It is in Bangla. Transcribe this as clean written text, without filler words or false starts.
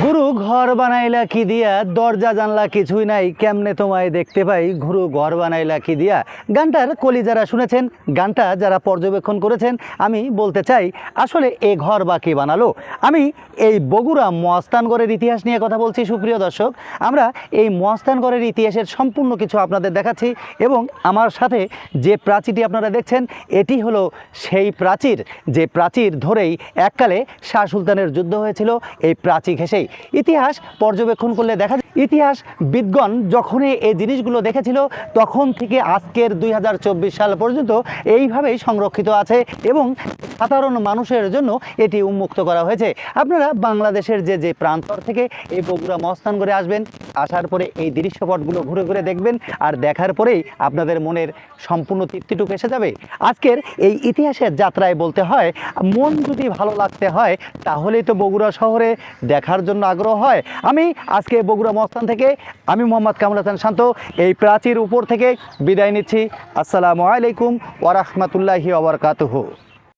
গুরু ঘর বানাইলা কি দিয়া, দরজা জানলা কিছুই নাই, কেমনে তোমায় দেখতে পাই, গুরু ঘর বানাইলা কি দিয়া। গানটার কলি যারা শুনেছেন, গানটা যারা পর্যবেক্ষণ করেছেন, আমি বলতে চাই আসলে এ ঘর বা কে বানালো। আমি এই বগুড়া মহাস্থানগড়ের ইতিহাস নিয়ে কথা বলছি। সুপ্রিয় দর্শক, আমরা এই মহাস্থানগড়ের ইতিহাসের সম্পূর্ণ কিছু আপনাদের দেখাচ্ছি এবং আমার সাথে যে প্রাচীরটি আপনারা দেখছেন, এটি হলো সেই প্রাচীর, যে প্রাচীর ধরেই এককালে শাহ সুলতানের যুদ্ধ হয়েছিল এই প্রাচীর ঘেঁষেই। ইতিহাস পর্যবেক্ষণ করলে দেখা যায়, ইতিহাস বিদগণ যখনই এই জিনিসগুলো দেখেছিল তখন থেকে আজকের 2024 সাল পর্যন্ত এইভাবেই সংরক্ষিত আছে এবং সাধারণ মানুষের জন্য এটি উন্মুক্ত করা হয়েছে। আপনারা বাংলাদেশের যে যে প্রান্তর থেকে এই বগুড়া মহাস্থানগড়ে আসবেন, আসার পরে এই দৃশ্যপটগুলো ঘুরে ঘুরে দেখবেন, আর দেখার পরেই আপনাদের মনের সম্পূর্ণ তৃপ্তিটুকু এসে যাবে। আজকের এই ইতিহাসের যাত্রায় বলতে হয়, মন যদি ভালো লাগতে হয় তাহলেই তো বগুড়া শহরে দেখার জন্য আগ্রহ হয়। আমি আজকে বগুড়া মহাস্থান থেকে আমি মোহাম্মদ কামরুল হাসান শান্ত এই প্রাচীর উপর থেকে বিদায় নিচ্ছি। আসসালামু আলাইকুম ওয়া রাহমাতুল্লাহি ওয়া বারাকাতুহু।